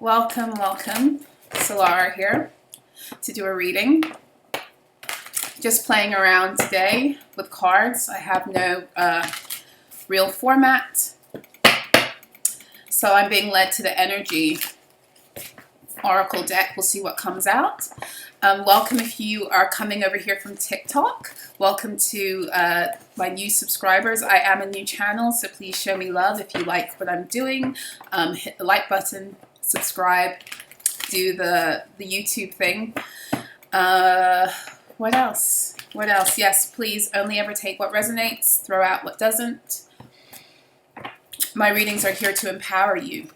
Welcome. Solara here to do a reading. Just playing around today with cards. I have no real format. So I'm being led to the energy oracle deck. We'll see what comes out. Welcome if you are coming over here from TikTok. Welcome to my new subscribers. I am a new channel, so please show me love if you like what I'm doing. Hit the like button, subscribe, do the YouTube thing. What else? Yes, please only ever take what resonates, throw out what doesn't. My readings are here to empower you,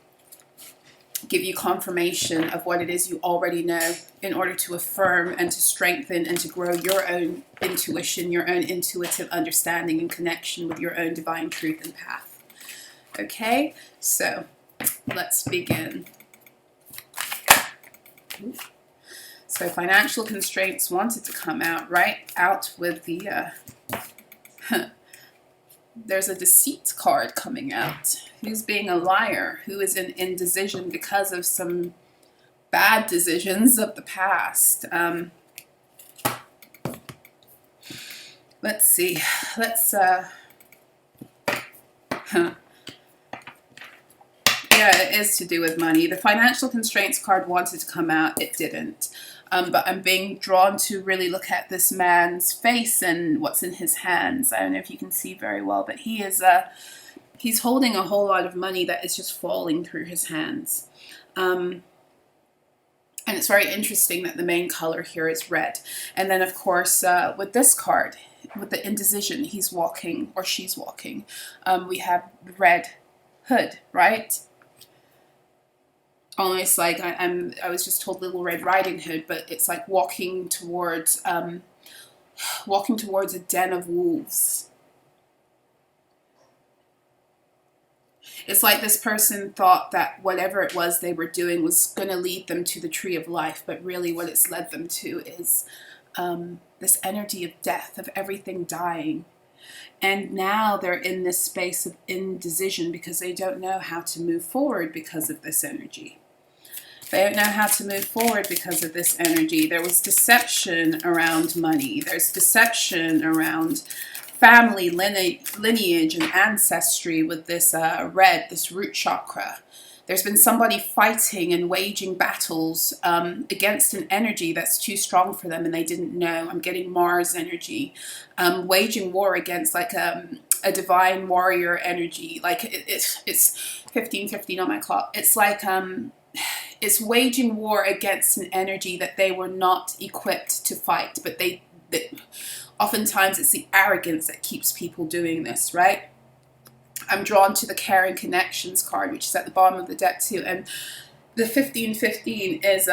give you confirmation of what it is you already know in order to affirm and to strengthen and to grow your own intuition, your own intuitive understanding and connection with your own divine truth and path. Okay, so let's begin. So financial constraints wanted to come out, right? Out with the, there's a deceit card coming out. Who's being a liar? Who is in indecision because of some bad decisions of the past? Let's see. Yeah, it is to do with money. The financial constraints card wanted to come out. It didn't. But I'm being drawn to really look at this man's face and what's in his hands. I don't know if you can see very well, but he is he's holding a whole lot of money that is just falling through his hands. And it's very interesting that the main color here is red. And then, of course, with this card, with the indecision, he's walking or she's walking. We have the red hood, right? Almost like I was just told Little Red Riding Hood, but it's like walking towards a den of wolves. It's like this person thought that whatever it was they were doing was going to lead them to the tree of life, but really what it's led them to is this energy of death, of everything dying. And now they're in this space of indecision because they don't know how to move forward because of this energy. They don't know how to move forward because of this energy. There was deception around money. There's deception around family lineage and ancestry with this this root chakra. There's been somebody fighting and waging battles against an energy that's too strong for them and they didn't know. I'm getting Mars energy. Waging war against like a divine warrior energy. Like it's 15:15 on my clock. It's like it's waging war against an energy that they were not equipped to fight, but they oftentimes it's the arrogance that keeps people doing this, right? I'm drawn to the caring connections card, which is at the bottom of the deck too, and the 15:15 is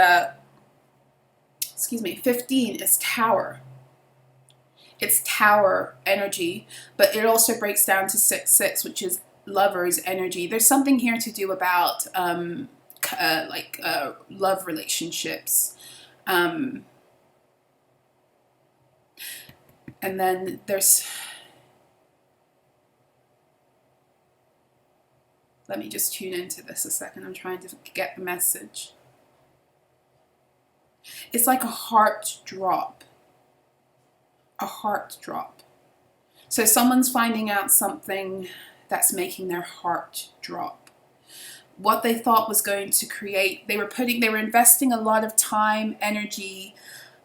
15 is tower. It's tower energy, but it also breaks down to 6/6, which is lover's energy. There's something here to do about love relationships. And then there's, let me just tune into this a second. I'm trying to get the message. It's like a heart drop. A heart drop. So someone's finding out something that's making their heart drop. What they thought was going to create, they were investing a lot of time, energy,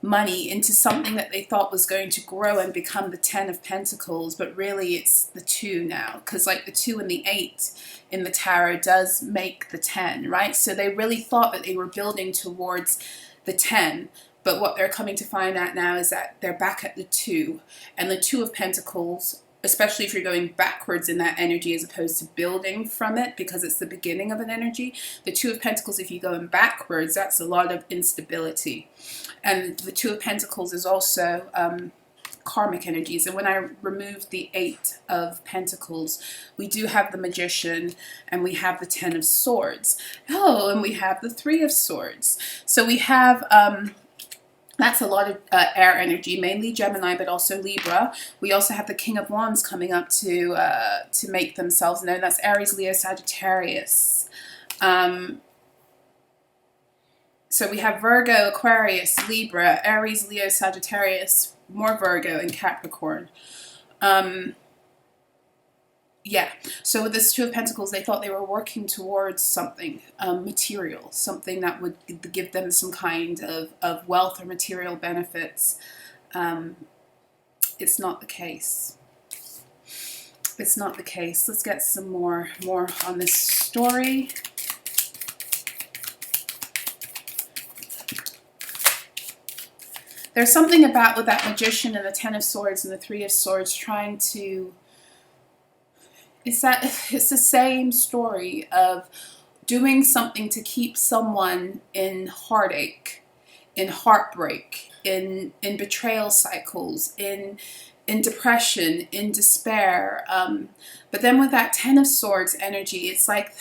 money into something that they thought was going to grow and become the 10 of Pentacles, but really it's the 2 now, because like the 2 and the 8 in the tarot does make the 10, right? So they really thought that they were building towards the 10, but what they're coming to find out now is that they're back at the 2, and the 2 of Pentacles, especially if you're going backwards in that energy as opposed to building from it because it's the beginning of an energy. The 2 of Pentacles, if you're going backwards, that's a lot of instability. And the 2 of Pentacles is also karmic energies. And when I remove the 8 of Pentacles, we do have the Magician and we have the 10 of Swords. Oh, and we have the 3 of Swords. So we have That's a lot of air energy, mainly Gemini, but also Libra. We also have the King of Wands coming up to make themselves known. That's Aries, Leo, Sagittarius. So we have Virgo, Aquarius, Libra, Aries, Leo, Sagittarius, more Virgo, and Capricorn. Yeah, so with this Two of Pentacles, they thought they were working towards something material, something that would give them some kind of wealth or material benefits. It's not the case. It's not the case. Let's get some more on this story. There's something about with that Magician and the Ten of Swords and the Three of Swords trying to... It's the same story of doing something to keep someone in heartache, in heartbreak, in betrayal cycles, in depression, in despair. But then with that Ten of Swords energy, it's like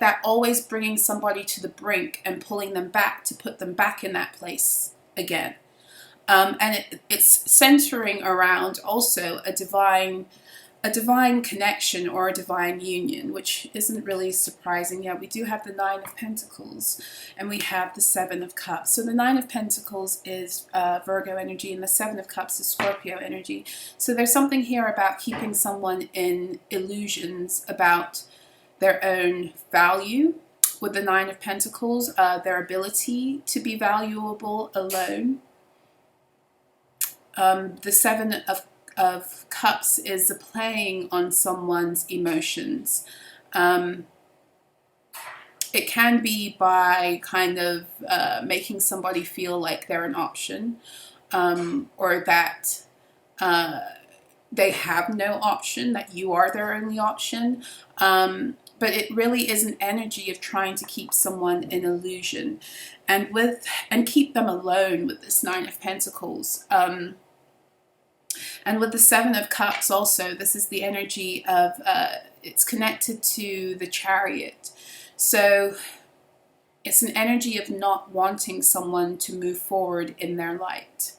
that always bringing somebody to the brink and pulling them back to put them back in that place again. And it's centering around also a divine connection or a divine union, which isn't really surprising. Yeah, we do have the Nine of Pentacles and we have the Seven of Cups. So the Nine of Pentacles is Virgo energy and the Seven of Cups is Scorpio energy. So there's something here about keeping someone in illusions about their own value. With the Nine of Pentacles, their ability to be valuable alone. The Seven of Cups is the playing on someone's emotions. It can be by kind of making somebody feel like they're an option, or that they have no option, that you are their only option. But it really is an energy of trying to keep someone in illusion and keep them alone with this Nine of Pentacles. And with the Seven of Cups also, this is the energy of, it's connected to the Chariot. So it's an energy of not wanting someone to move forward in their light.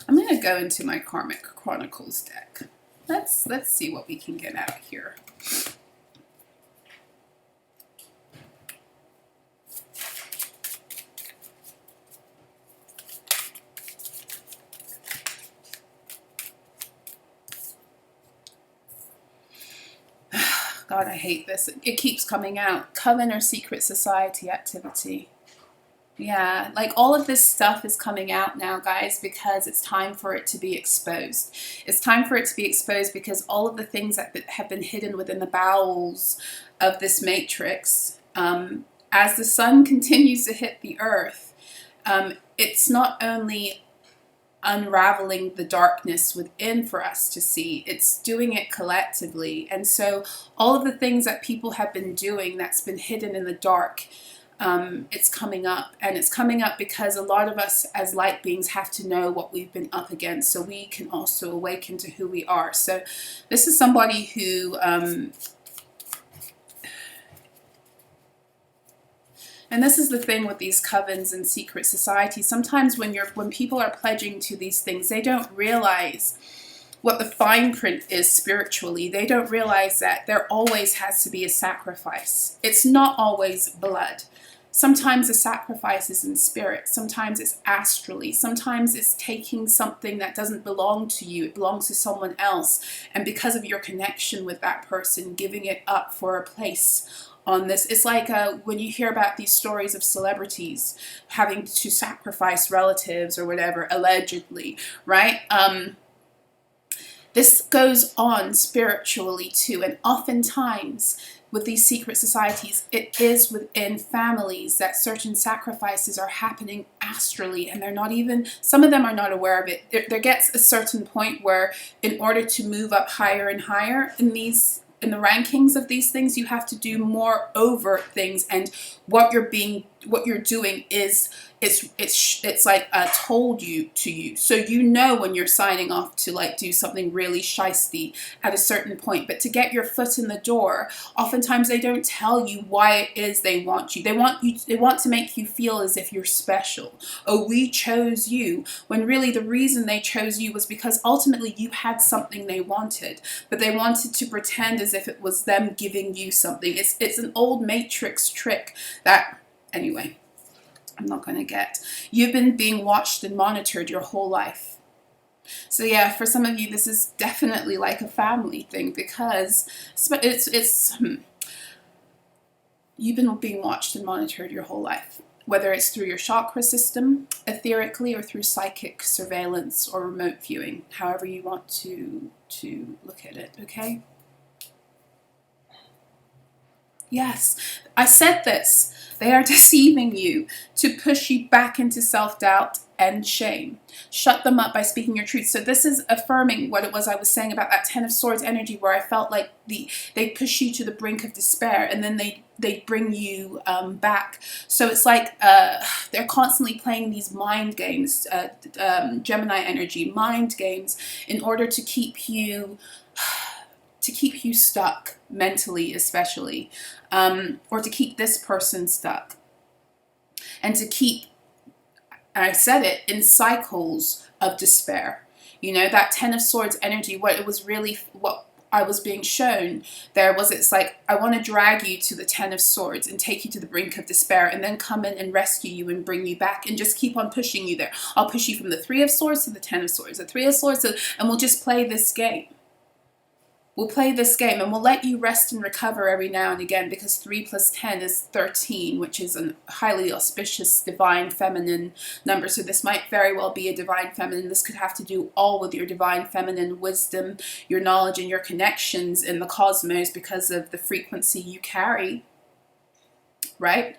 I'm going to go into my Karmic Chronicles deck. Let's see what we can get out here. God, I hate this. It keeps coming out. Coven or secret society activity. Yeah, like all of this stuff is coming out now, guys, because it's time for it to be exposed. It's time for it to be exposed because all of the things that have been hidden within the bowels of this matrix, as the sun continues to hit the earth, it's not only unraveling the darkness within for us to see, it's doing it collectively. And so all of the things that people have been doing that's been hidden in the dark, it's coming up. And it's coming up because a lot of us as light beings have to know what we've been up against so we can also awaken to who we are. So this is somebody who and this is the thing with these covens and secret societies. Sometimes when people are pledging to these things, they don't realize what the fine print is spiritually. They don't realize that there always has to be a sacrifice. It's not always blood. Sometimes the sacrifice is in spirit. Sometimes it's astrally. Sometimes it's taking something that doesn't belong to you. It belongs to someone else. And because of your connection with that person, giving it up for a place on this. It's like when you hear about these stories of celebrities having to sacrifice relatives or whatever, allegedly, right? This goes on spiritually too. And oftentimes with these secret societies, it is within families that certain sacrifices are happening astrally, and they're not even, some of them are not aware of it. There gets a certain point where in order to move up higher and higher in the rankings of these things, you have to do more overt things, and what you're being doing is it's like told you to you, so you know when you're signing off to like do something really shisty at a certain point. But to get your foot in the door, oftentimes they don't tell you why it is they want you. They want to make you feel as if you're special. Oh, we chose you, when really the reason they chose you was because ultimately you had something they wanted, but they wanted to pretend as if it was them giving you something. It's an old Matrix trick that, anyway, I'm not going to get. You've been being watched and monitored your whole life. So yeah, for some of you, this is definitely like a family thing, because you've been being watched and monitored your whole life, whether it's through your chakra system, etherically, or through psychic surveillance or remote viewing, however you want to look at it, okay? Yes, I said this. They are deceiving you to push you back into self-doubt and shame. Shut them up by speaking your truth. So this is affirming what it was I was saying about that Ten of Swords energy, where I felt like they push you to the brink of despair, and then they bring you back. So it's like they're constantly playing these mind games, Gemini energy, mind games, in order to keep you stuck mentally, especially, or to keep this person stuck, and to keep, I said it, in cycles of despair. You know, that Ten of Swords energy, what I was being shown there was, it's like, I want to drag you to the Ten of Swords and take you to the brink of despair, and then come in and rescue you and bring you back, and just keep on pushing you there. I'll push you from the Three of Swords to the Ten of Swords, the Three of Swords, and we'll just play this game. We'll play this game, and we'll let you rest and recover every now and again, because 3 plus 10 is 13, which is a highly auspicious divine feminine number. So this might very well be a divine feminine. This could have to do all with your divine feminine wisdom, your knowledge, and your connections in the cosmos because of the frequency you carry, right?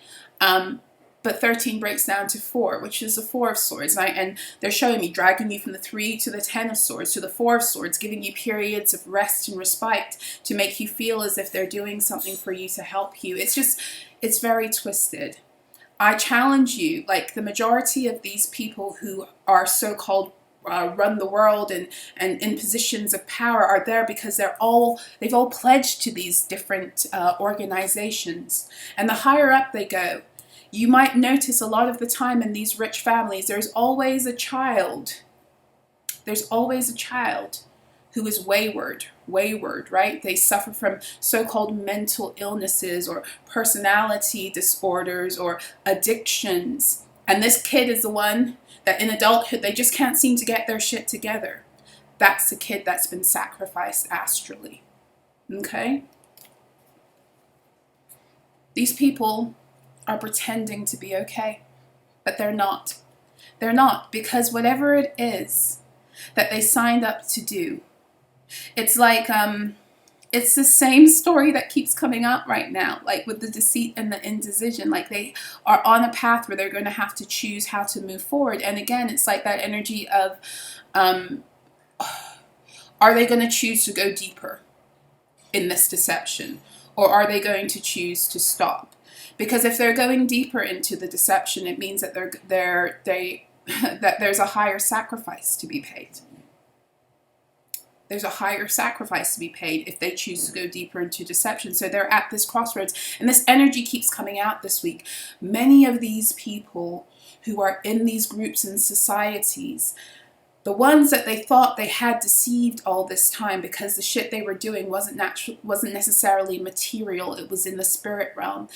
But 13 breaks down to 4, which is the Four of Swords. And they're showing me, dragging you from the 3 to the 10 of Swords to the 4 of Swords, giving you periods of rest and respite to make you feel as if they're doing something for you to help you. It's very twisted. I challenge you, like the majority of these people who are so-called run the world and in positions of power are there because they've all pledged to these different organizations. And the higher up they go, you might notice a lot of the time in these rich families, there's always a child. There's always a child who is wayward, right? They suffer from so-called mental illnesses or personality disorders or addictions. And this kid is the one that in adulthood, they just can't seem to get their shit together. That's the kid that's been sacrificed astrally, okay? These people are pretending to be okay, but they're not. They're not, because whatever it is that they signed up to do, it's like, it's the same story that keeps coming up right now, like with the deceit and the indecision. Like they are on a path where they're going to have to choose how to move forward. And again, it's like that energy of, are they going to choose to go deeper in this deception, or are they going to choose to stop? Because if they're going deeper into the deception, it means that that there's a higher sacrifice to be paid. There's a higher sacrifice to be paid if they choose to go deeper into deception. So they're at this crossroads, and this energy keeps coming out this week. Many of these people who are in these groups and societies, the ones that they thought they had deceived all this time because the shit they were doing wasn't necessarily material, it was in the spirit realm.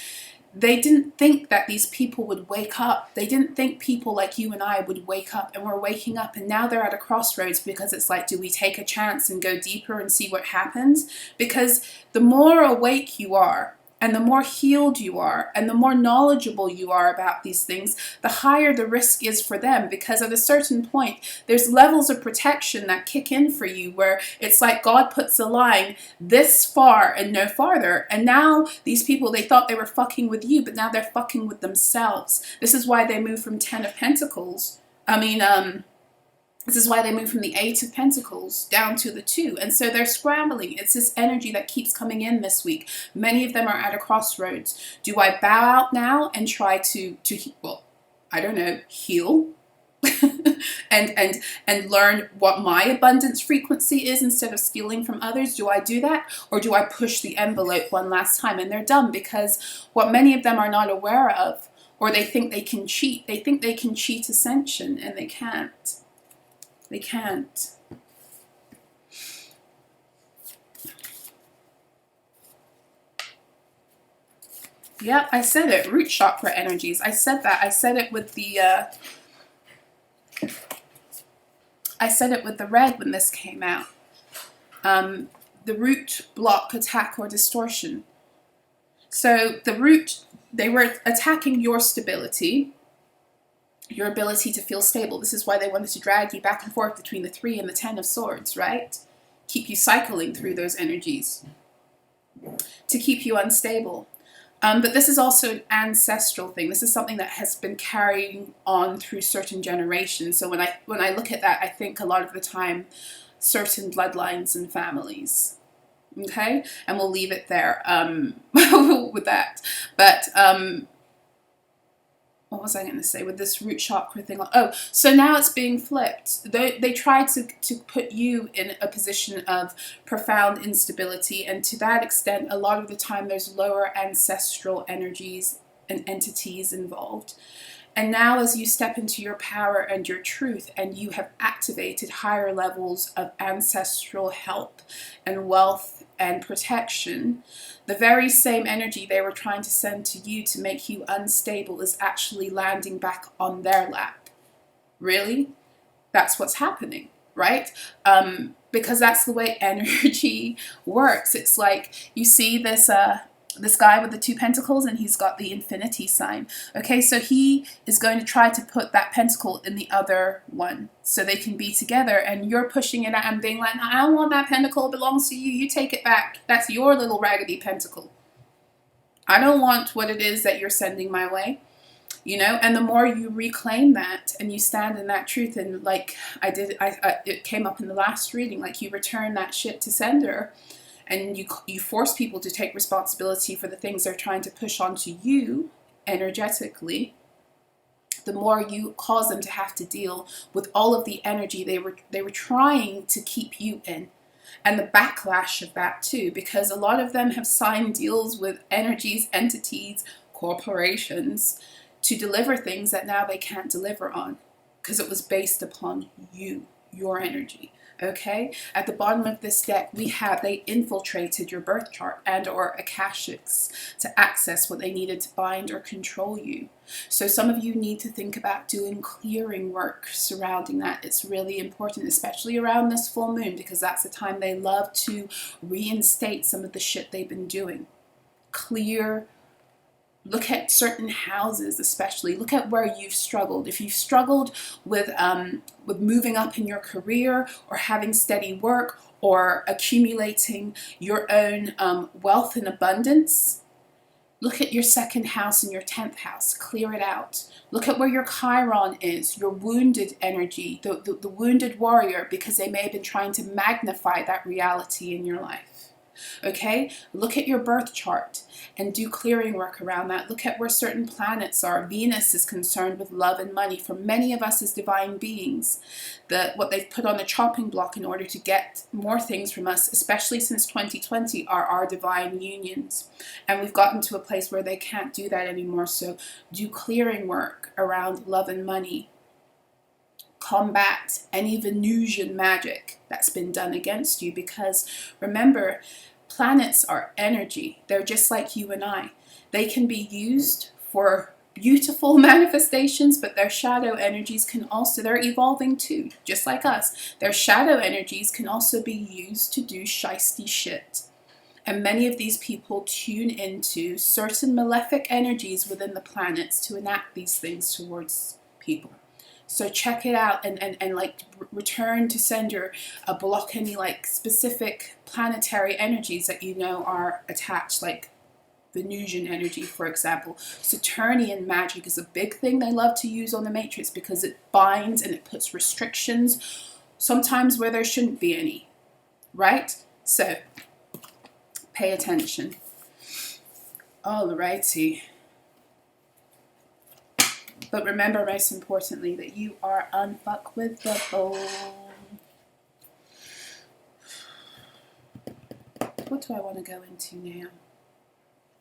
They didn't think that these people would wake up. They didn't think people like you and I would wake up, and we're waking up, and now they're at a crossroads because it's like, do we take a chance and go deeper and see what happens? Because the more awake you are, and the more healed you are, and the more knowledgeable you are about these things, the higher the risk is for them. Because at a certain point, there's levels of protection that kick in for you where it's like God puts a line this far and no farther. And now these people, they thought they were fucking with you, but now they're fucking with themselves. This is why they move from 10 of Pentacles. This is why they move from the Eight of Pentacles down to the Two. And so they're scrambling. It's this energy that keeps coming in this week. Many of them are at a crossroads. Do I bow out now and try to well, I don't know, heal? and learn what my abundance frequency is instead of stealing from others? Do I do that? Or do I push the envelope one last time? And they're dumb, because what many of them are not aware of, or they think they can cheat. They think they can cheat ascension, and they can't. They can't. Yep, I said it. Root chakra energies. I said that. I said it with the red when this came out. The root block, attack, or distortion. So the root, they were attacking your stability, your ability to feel stable. This is why they wanted to drag you back and forth between the 3 and the 10 of swords, right? Keep you cycling through those energies to keep you unstable. But this is also an ancestral thing. This is something that has been carrying on through certain generations. So when I look at that, I think a lot of the time certain bloodlines and families. Okay? And we'll leave it there with that. But what was I going to say with this root chakra thing? Oh, so now it's being flipped. They tried to put you in a position of profound instability, and to that extent, a lot of the time there's lower ancestral energies and entities involved. And now as you step into your power and your truth, and you have activated higher levels of ancestral help and wealth and protection, the very same energy they were trying to send to you to make you unstable is actually landing back on their lap. Really? That's what's happening, right? Because that's the way energy works. It's like you see this guy with the 2 pentacles, and he's got the infinity sign. Okay, so he is going to try to put that pentacle in the other one so they can be together, and you're pushing it out and being like, no, I don't want that pentacle, it belongs to you, you take it back. That's your little raggedy pentacle. I don't want what it is that you're sending my way. You know, and the more you reclaim that and you stand in that truth, and like it came up in the last reading, like you return that shit to sender, and you force people to take responsibility for the things they're trying to push onto you energetically, the more you cause them to have to deal with all of the energy they were trying to keep you in. And the backlash of that too, because a lot of them have signed deals with energies, entities, corporations to deliver things that now they can't deliver on because it was based upon you, your energy. Okay, at the bottom of this deck, they infiltrated your birth chart and or Akashics to access what they needed to bind or control you. So some of you need to think about doing clearing work surrounding that. It's really important, especially around this full moon, because that's the time they love to reinstate some of the shit they've been doing. Clear. Look at certain houses, especially. Look at where you've struggled. If you've struggled with moving up in your career, or having steady work, or accumulating your own wealth and abundance, look at your 2nd house and your 10th house. Clear it out. Look at where your Chiron is, your wounded energy, the wounded warrior, because they may have been trying to magnify that reality in your life. Okay, look at your birth chart and do clearing work around that. Look at where certain planets are. Venus is concerned with love and money. For many of us as divine beings, what they've put on the chopping block in order to get more things from us, especially since 2020, are our divine unions. And we've gotten to a place where they can't do that anymore. So do clearing work around love and money. Combat any Venusian magic that's been done against you, because remember, planets are energy. They're just like you and I. They can be used for beautiful manifestations, but their shadow energies can also, they're evolving too, just like us. Their shadow energies can also be used to do shiesty shit. And many of these people tune into certain malefic energies within the planets to enact these things towards people. So check it out and like return to sender, block any like specific planetary energies that you know are attached, like Venusian energy, for example. Saturnian magic is a big thing they love to use on the matrix because it binds and it puts restrictions, sometimes where there shouldn't be any, right? So, pay attention. Alrighty. But remember, most importantly, that you are unfuckwithable. What do I want to go into now?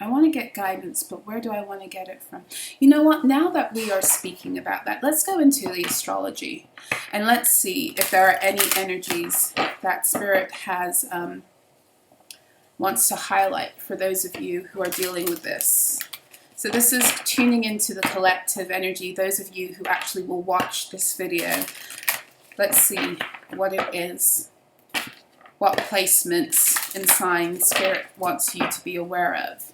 I want to get guidance, but where do I want to get it from? You know what? Now that we are speaking about that, let's go into the astrology and let's see if there are any energies that Spirit has wants to highlight for those of you who are dealing with this. So this is tuning into the collective energy, those of you who actually will watch this video. Let's see what it is, what placements and signs Spirit wants you to be aware of.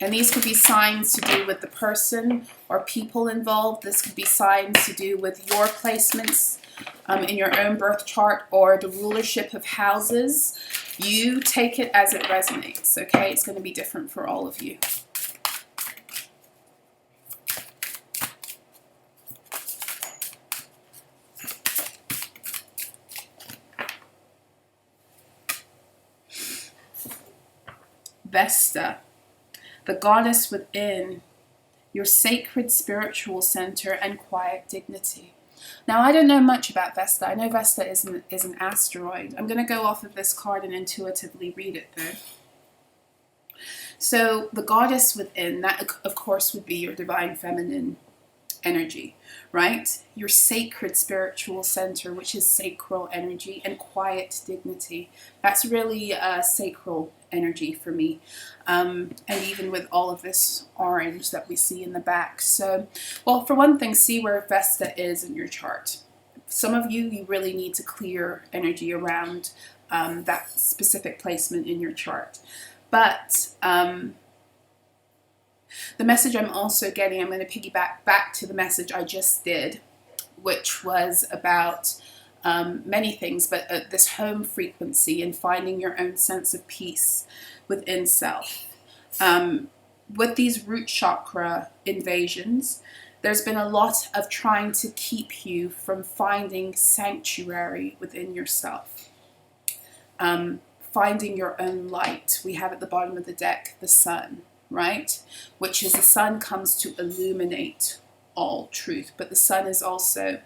And these could be signs to do with the person or people involved. This could be signs to do with your placements in your own birth chart or the rulership of houses. You take it as it resonates, okay? It's going to be different for all of you. Vesta, the goddess within, your sacred spiritual center and quiet dignity. Now, I don't know much about Vesta. I know Vesta is an asteroid. I'm going to go off of this card and intuitively read it, though. So, the goddess within, that, of course, would be your divine feminine energy, right? Your sacred spiritual center, which is sacral energy, and quiet dignity. That's really sacral energy for me. And even with all of this orange that we see in the back. So, well, for one thing, see where Vesta is in your chart. Some of you really need to clear energy around that specific placement in your chart. But the message I'm also getting, I'm going to piggyback back to the message I just did, which was about many things, but this home frequency and finding your own sense of peace within self. With these root chakra invasions, there's been a lot of trying to keep you from finding sanctuary within yourself. Finding your own light. We have at the bottom of the deck the sun, right? Which is the sun comes to illuminate all truth. But the sun is also,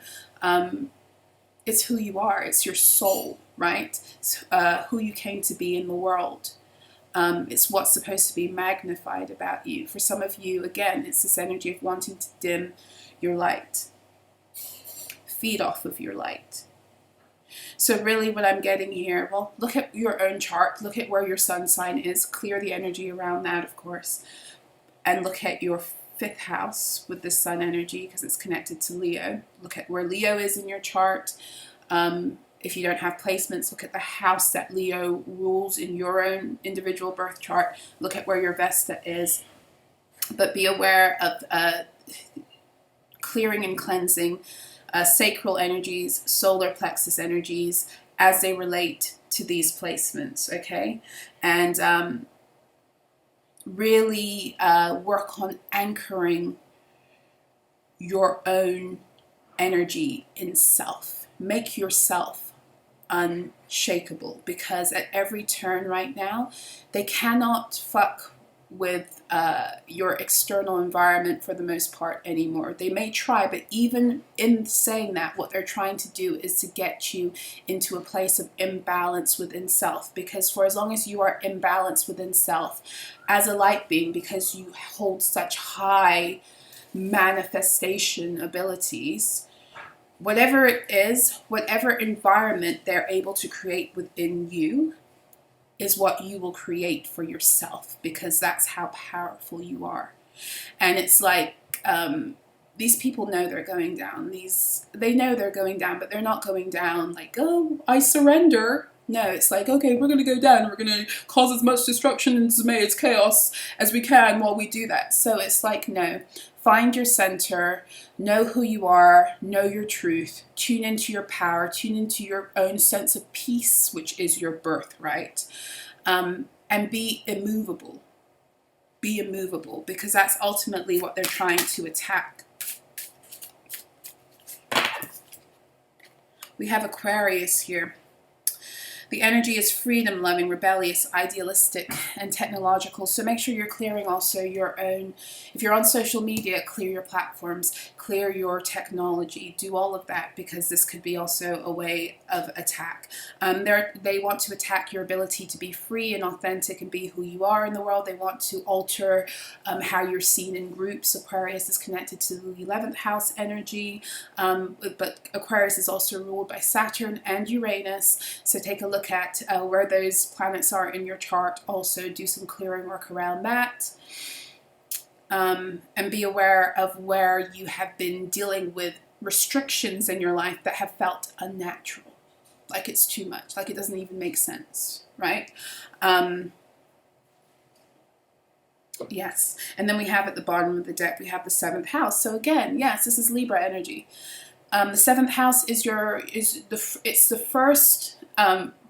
it's who you are. It's your soul, right? It's who you came to be in the world. It's what's supposed to be magnified about you. For some of you, again, it's this energy of wanting to dim your light. Feed off of your light. So really what I'm getting here, well, look at your own chart. Look at where your sun sign is. Clear the energy around that, of course. And look at your 5th house with the sun energy because it's connected to Leo. Look at where Leo is in your chart. If you don't have placements, look at the house that Leo rules in your own individual birth chart. Look at where your Vesta is. But be aware of clearing and cleansing sacral energies, solar plexus energies as they relate to these placements, okay? And really work on anchoring your own energy in self. Make yourself unshakable, because at every turn right now, they cannot fuck with your external environment for the most part anymore. They may try, but even in saying that, what they're trying to do is to get you into a place of imbalance within self, because for as long as you are imbalanced within self as a light being, because you hold such high manifestation abilities, whatever it is, whatever environment they're able to create within you is what you will create for yourself, because that's how powerful you are. And it's like these people know they're going down. They know they're going down, but they're not going down like, oh, I surrender. No, it's like, okay, we're going to go down. We're going to cause as much destruction and dismay, as chaos as we can while we do that. So it's like, no, find your center, know who you are, know your truth, tune into your power, tune into your own sense of peace, which is your birthright. And and be immovable. Be immovable, because that's ultimately what they're trying to attack. We have Aquarius here. The energy is freedom loving, rebellious, idealistic, and technological. So make sure you're clearing also your own, if you're on social media, clear your platforms, clear your technology, do all of that, because this could be also a way of attack. They want to attack your ability to be free and authentic and be who you are in the world. They want to alter how you're seen in groups. Aquarius is connected to the 11th house energy, but Aquarius is also ruled by Saturn and Uranus. So take a look at where those planets are in your chart. Also do some clearing work around that, and be aware of where you have been dealing with restrictions in your life that have felt unnatural, like it's too much, like it doesn't even make sense, right? Yes. And then we have at the bottom of the deck, we have the 7th house. So again, yes, this is Libra energy. The 7th house is the first.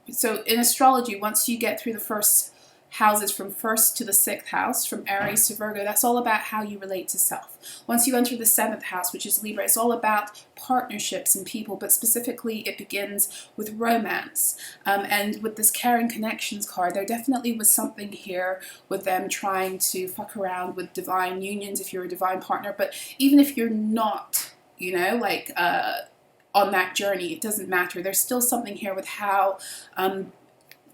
So in astrology, once you get through the first houses, from 1st to the 6th house, from Aries to Virgo, that's all about how you relate to self. Once you enter the 7th house, which is Libra, it's all about partnerships and people, but specifically it begins with romance. And with this caring connections card, there definitely was something here with them trying to fuck around with divine unions if you're a divine partner. But even if you're not, you know, like on that journey, it doesn't matter. There's still something here with how,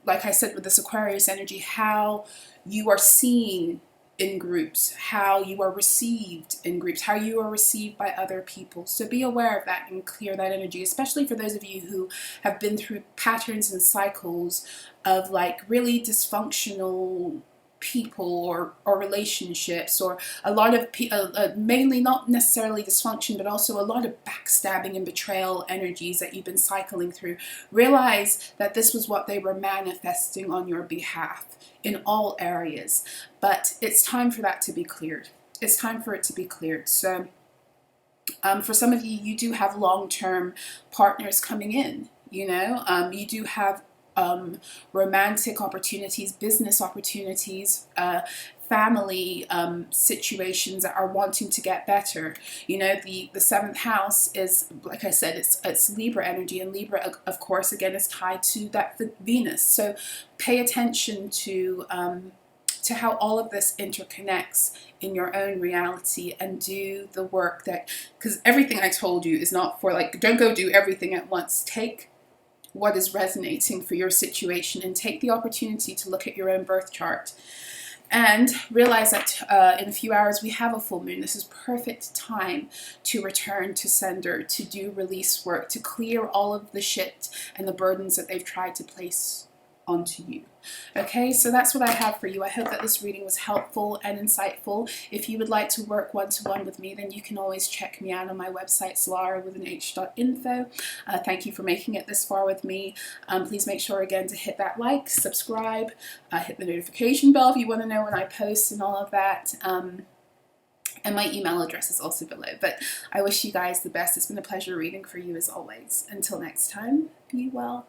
like I said, with this Aquarius energy, how you are seen in groups, how you are received in groups, how you are received by other people. So be aware of that and clear that energy, especially for those of you who have been through patterns and cycles of like really dysfunctional people or relationships, or a lot of mainly not necessarily dysfunction, but also a lot of backstabbing and betrayal energies that you've been cycling through. Realize that this was what they were manifesting on your behalf in all areas, but it's time for that to be cleared. It's time for it to be cleared. So for some of you, you do have long-term partners coming in, you know, you do have romantic opportunities, business opportunities, family situations that are wanting to get better. You know, the 7th house is, like I said, it's Libra energy, and Libra, of course, again, is tied to that Venus. So pay attention to how all of this interconnects in your own reality, and do the work that, because everything I told you is not for like, don't go do everything at once. Take what is resonating for your situation, and take the opportunity to look at your own birth chart and realize that in a few hours we have a full moon. This is perfect time to return to sender, to do release work, to clear all of the shit and the burdens that they've tried to place onto you. Okay, so that's what I have for you. I hope that this reading was helpful and insightful. If you would like to work one-to-one with me, then you can always check me out on my website, solara.info. Thank you for making it this far with me. Please make sure again to hit that like, subscribe, hit the notification bell if you want to know when I post and all of that. And my email address is also below. But I wish you guys the best. It's been a pleasure reading for you as always. Until next time, be well.